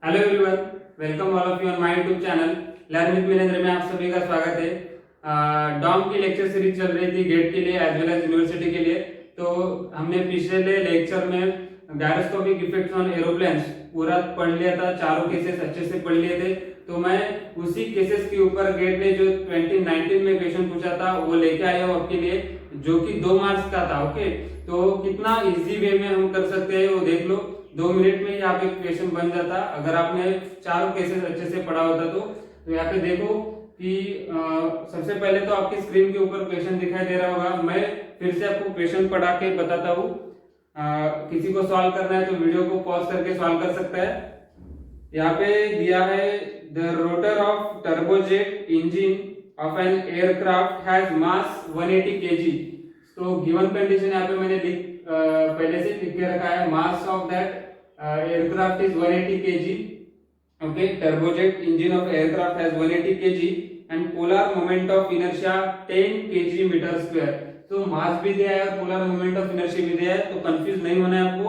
Hello everyone, welcome all of you on my YouTube channel learn with Virendra में आप सभी का स्वागत है। डॉम की लेक्चर सीरीज चल रही थी गेट के लिए एज वेल एज यूनिवर्सिटी के लिए। तो हमने पिछले लेक्चर में गायरोस्कोपिक इफेक्ट्स ऑन एरोप्लेन्स पूरा पढ़ लिया था, चारों केसेस अच्छे से पढ़ लिए थे। तो मैं उसी केसेस के ऊपर गेट ने जो 2019 में क्वेश्चन पूछा था वो लेके आया हूँ आपके लिए, जो कि 2 मार्क्स का था। ओके, तो कितना इजी वे में हम कर सकते हैं वो देख लो। 2 मिनट में यहाँ पे क्वेश्चन बन जाता अगर आपने चारों केसेस अच्छे से पढ़ा होता तो यहाँ पे देखो कि सबसे पहले तो आपकी स्क्रीन के ऊपर क्वेश्चन दिखाई दे रहा होगा। मैं फिर से आपको क्वेश्चन पढ़ा के बताता हूँ। किसी को सॉल्व करना है तो वीडियो को पॉज करके सॉल्व कर सकता है। यहाँ पे दिया है the rotor of turbojet engine of an aircraft has mass 180 kg। तो गिवन कंडीशन यहाँ पे मैंने पहले से लिख के रखा है। Mass of that aircraft is 180 kg. Okay, turbojet engine of aircraft has 180 kg and polar moment of inertia 10 kg meter square. तो मास भी दिया है और पोलर मोमेंट ऑफ इनर्शिया भी दिया है, तो कंफ्यूज नहीं होना है आपको।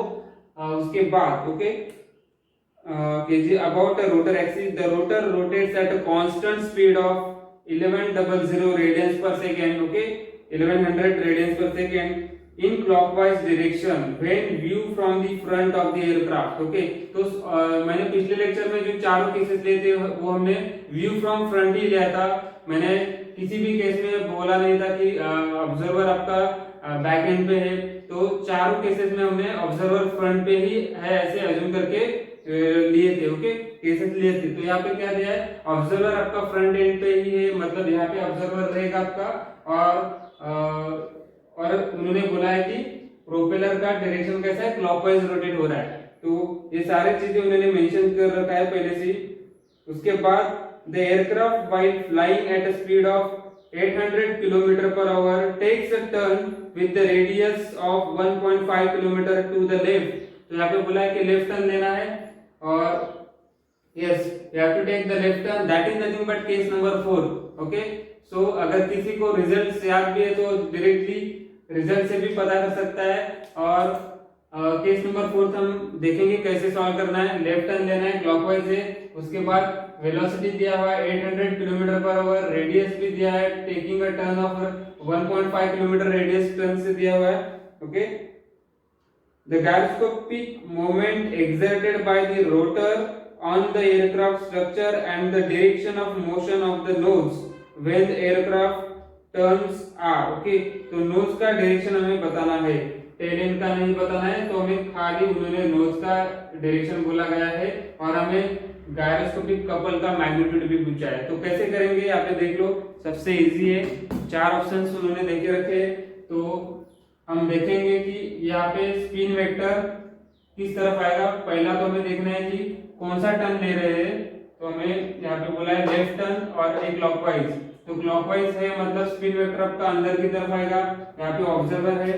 उसके बाद okay kg about a rotor axis, the rotor rotates at a constant speed of 1100 radians per second. Okay, 1100 radians per second in clockwise direction when view from the front of the aircraft. Okay, तो मैंने पिछले lecture में जो चारों cases लिए थे वो हमने व्यू फ्रॉम फ्रंट ही लिया था। मैंने किसी भी केस में बोला नहीं था कि ऑब्जर्वर आपका बैक एंड पे है। तो चारों केसेस में हमने ऑब्जर्वर फ्रंट पे ही है ऐसे अज्यूम करके लिए थे। ओके, केसेस लिए थे। तो यहाँ पे क्या दिया है, ऑब्जर्वर आपका फ्रंट एंड पे ही है, मतलब यहाँ पे ऑब्जर्वर रहेगा आपका। और उन्होंने बोला है कि प्रोपेलर का डायरेक्शन कैसा है, क्लॉकवाइज रोटेट हो रहा है। तो ये सारी चीजें उन्होंने मेंशन कर रखा है पहले से। उसके बाद the aircraft while flying at a speed of 800 kilometre per hour takes a turn with the radius of 1.5 kilometre to the left. तो यहाँ पे बोला है कि लेफ्ट टर्न लेना है और yes you have to take the left turn. That is nothing but case number 4। Okay, so अगर किसी को रिजल्ट याद भी है तो डायरेक्टली रिजल्ट से भी पता कर सकता है। और केस नंबर 4 हम देखेंगे कैसे सॉल्व करना है। लेफ्ट टर्न लेना है, क्लॉकवाइज है। उसके बाद वेलोसिटी दिया हुआ है 800 किलोमीटर पर आवर, रेडियस भी दिया है, taking a turn of 1.5 kilometre radius turn से दिया हुआ है। Okay, the gyroscopic moment exerted by the rotor on the aircraft structure and the direction of motion of the nose when the aircraft turns are. Okay, तो nose का direction हमें बताना है, tell and का नहीं बताना है। तो हमें खाली उन्होंने नोज का डायरेक्शन बोला गया है और हमें गायरोस्कोपिक कपल का मैग्नीट्यूड भी पूछा है। तो कैसे करेंगे यहाँ पे देख लो, सबसे इजी है। 4 ऑप्शंस उन्होंने देके रखे। तो हम देखेंगे कि यहाँ पे स्पिन वेक्टर किस तरफ आएगा। पहला तो हमें देखना है कि कौन सा टर्न ले रहे हैं। तो हमें यहाँ पे बोला है लेफ्ट टर्न और एक क्लॉकवाइज। तो क्लॉकवाइज है मतलब स्पिन वेक्टर आपका अंदर की तरफ आएगा। यहाँ पे ऑब्जर्वर है,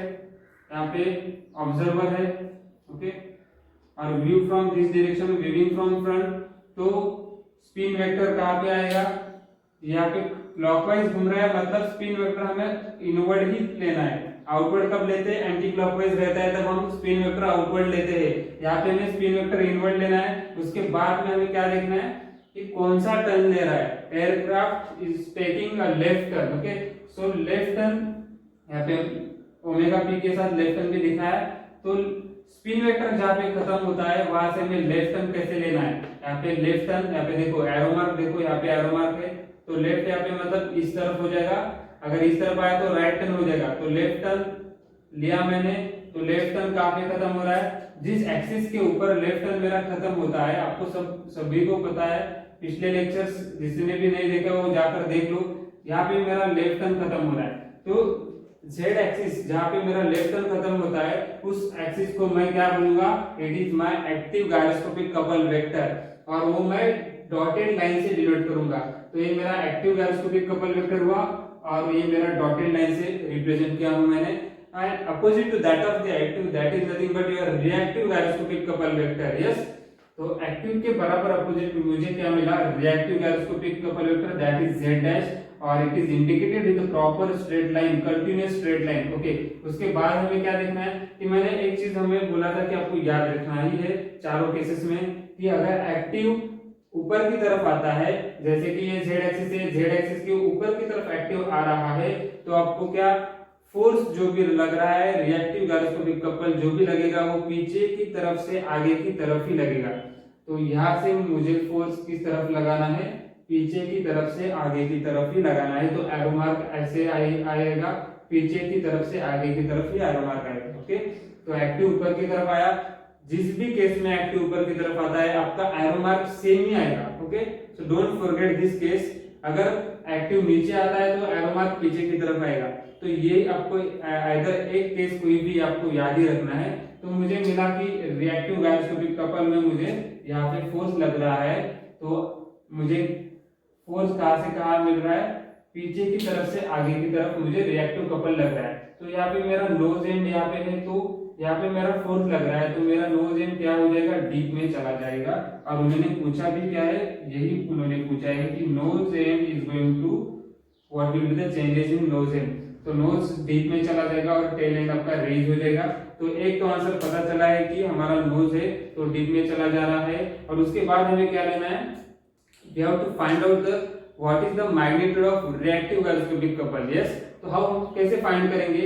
यहाँ पे ऑब्जर्वर है। ओके, और view from this direction, viewing from front. तो स्पिन वेक्टर कहाँ पे आएगा, यहाँ पे क्लॉकवाइज घूम रहा है मतलब स्पिन वेक्टर हमें इनवर्ड ही लेना है। आउटवर्ड कब लेते हैं, एंटी क्लॉकवाइज रहता है तब हम स्पिन वेक्टर आउटवर्ड लेते हैं। यहाँ पे हमें स्पिन वेक्टर इनवर्ड लेना है। उसके बाद में हमें क्या देखना है कि कौन सा टर्न ले रहा है। Aircraft is taking a left turn. Okay, so left turn यहाँ पे ओमेगा पी के साथ लेफ्ट टर्न भी दिखा है। तो स्पिन वेक्टर जहाँ पे खत्म होता है वहां से हमें लेफ्ट टर्न कैसे लेना है। यहाँ पे लेफ्ट टर्न, यहाँ पे देखो एरो मार्क, देखो यहाँ पे एरो मार्क है। तो लेफ्ट यहाँ पे मतलब इस तरफ हो जाएगा, अगर इस तरफ आया तो राइट टर्न हो जाएगा। तो लेफ्ट टर्न लिया मैंने, तो लेफ्ट टर्न कहाँ पे खत्म हो रहा है, जिस एक्सिस के ऊपर लेफ्ट टर्न मेरा खत्म होता है। आपको सभी को पता है, पिछले लेक्चर्स जिसने भी नहीं देखा वो जाकर देख लो। यहाँ पे मेरा लेफ्ट टर्न खत्म हो रहा है। तो जेड एक्सिस जहाँ पे मेरा लेफ्ट टर्न खत्म होता है उस एक्सिस को मैं क्या बोलूंगा, it is my active gyroscopic couple vector, और वो मैं डॉटेड लाइन से डिनोट करूंगा। तो ये मेरा एक्टिव गायरोस्कोपिक कपल वेक्टर हुआ और ये मेरा डॉटेड लाइन से रिप्रेजेंट किया हूं मैंने। And opposite to that of the active, that is nothing but your reactive gyroscopic couple vector. Yes, तो एक्टिव के बराबर अपोजिट में मुझे क्या मिला, reactive gyroscopic couple vector, that is z dash, और it is indicated with proper straight line, continuous straight line. Okay, उसके बाद हमें क्या देखना है कि मैंने एक चीज हमें बोला था कि आपको याद रखना ही है चारों केसेस में कि अगर एक्टिव ऊपर की तरफ आता है, जैसे कि ये जेड एक्सिस है, जेड एक्सिस के ऊपर की तरफ एक्टिव आ रहा है, तो आपको क्या फोर्स जो भी लग रहा है, रिएक्टिव गायरोस्कोपिक कपल जो भी लगेगा वो पीछे की तरफ से आगे की तरफ ही लगेगा। तो यहाँ से मुझे फोर्स किस तरफ लगाना है, पीछे की तरफ से आगे की तरफ ही लगाना है। तो एरो मार्क ऐसे आएगा, पीछे की तरफ से आगे की तरफ ही एरो मार्क आएगा। ओके, तो एक्टिव ऊपर की तरफ आया, जिस भी केस में एक्टिव ऊपर की तरफ आता है आपका एरो मार्क सेम ही आएगा। Okay, so don't forget this case. अगर एक्टिव नीचे आता है तो एरो मार्क पीछे की तरफ आएगा। तो ये आपको इधर एक केस कोई भी आपको याद ही रखना है। तो मुझे मिला कि रिएक्टिव गायरोस्कोपिक कपल में मुझे यहाँ पे फोर्स लग रहा है, तो मुझे फोर्स कहाँ से कहाँ मिल रहा है, पीछे की तरफ से आगे की तरफ मुझे रिएक्टिव कपल लग रहा है। तो यहाँ पे मेरा नोज एंड यहाँ पे है, तो यहाँ पे मेरा फोर्स लग रहा है, तो मेरा नोज एंड क्या हो जाएगा, डीप में चला जाएगा। और उन्होंने पूछा भी क्या है, यही उन्होंने पूछा है कि nose end is going to what will be the changes in nose end. तो नोज डीप में चला जाएगा और टेल एंड आपका रेज हो जाएगा। तो एक तो आंसर पता चला है कि हमारा नोज है तो डीप में चला जा रहा है। और उसके बाद हमें क्या लेना है, we have to find out the what is the magnitude of reactive gastroscopic couple। yes, तो हम कैसे फाइंड करेंगे,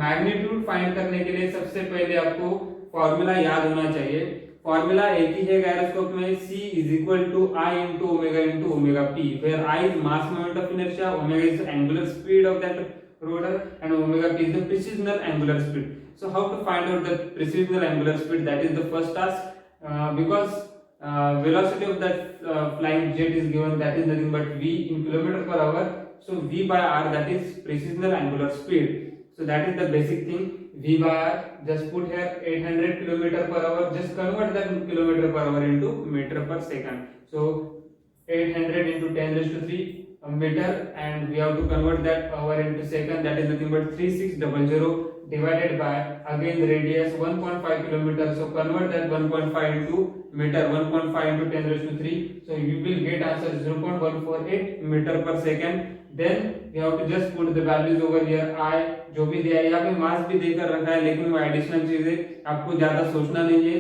मैग्नीट्यूड फाइंड करने के लिए सबसे पहले आपको फॉर्मूला याद होना चाहिए। फॉर्मूला एक ही है गायरोस्कोप में, C is equal to I into omega p, where I is mass moment of inertia, omega is the angular speed of that rotor, and omega p is the precisional angular speed. So how to find out the precisional angular speed? That is the first task, because velocity of that flying jet is given, that is nothing but v in kilometer per hour. So v by r, that is precisional angular speed. So that is the basic thing, v by r. Just put here 800 kilometer per hour, just convert that kilometer per hour into meter per second. So 800 into 10 raised to 3 meter, and we have to convert that hour into second, that is nothing but 3600 divided by again the radius 1.5 kilometer. So convert that 1.5 into meter, 1.5 into 10 raised to 3. So you will get answer 0.148 meter per second. Then you have to just put the values over here. I जो भी दिया है, यहाँ पे मास भी देकर रखा है, लेकिन वो एडिशनल चीज है, आपको ज्यादा सोचना नहीं है,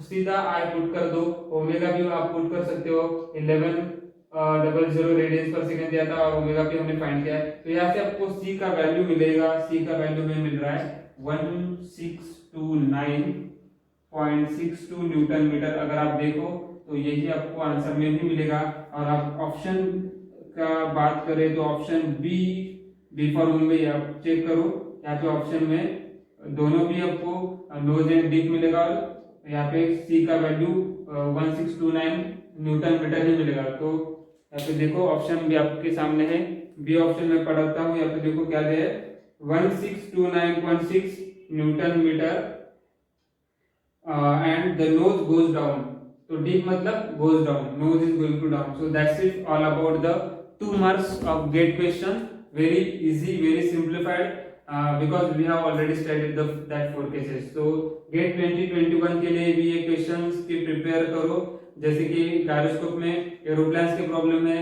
सीधा I पुट कर दो। ओमेगा भी आप पुट कर सकते हो, 1100 रेडियंस पर सेकंड दिया था और ओमेगा भी हमने फाइंड किया है। तो यहाँ से आपको C का वैल्यू मिलेगा, C का वैल्यू में मिल रहा है 1629.62 न्यूटन मीटर। अगर आप देखो तो यही आपको आंसर में भी मिलेगा। और आप ऑप्शन का बात करें तो ऑप्शन बी फॉर मुंबई आप चेक करो, यहाँ पे ऑप्शन में दोनों भी आपको नोज एंड डीप मिलेगा, और यहाँ पे C का वैल्यू 1629 न्यूटन मीटर ही मिलेगा। तो यहाँ पे देखो ऑप्शन भी आपके सामने है, बी ऑप्शन में पढ़ता हूँ। यहाँ पे देखो क्या दिया है, 1629.6 newton metre and the nose goes down. तो डीप मतलब goes down, nose is going to down. So that's it all about the 2 marks of GATE question. Very easy, very simplified, because we have already studied that 4 cases. So GATE 2021 के लिए भी ये questions की prepare करो, जैसे कि gyroscope में aeroplanes के प्रॉब्लम है,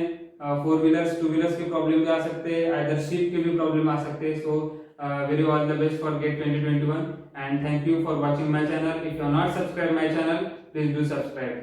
4 व्हीलर्स 2 व्हीलर्स के प्रॉब्लम भी आ सकते हैं, आइदर शिप के भी प्रॉब्लम आ सकते हैं। सो very all the best for GATE 2021, and thank you for watching my channel. If you are not subscribed my channel, please do subscribe.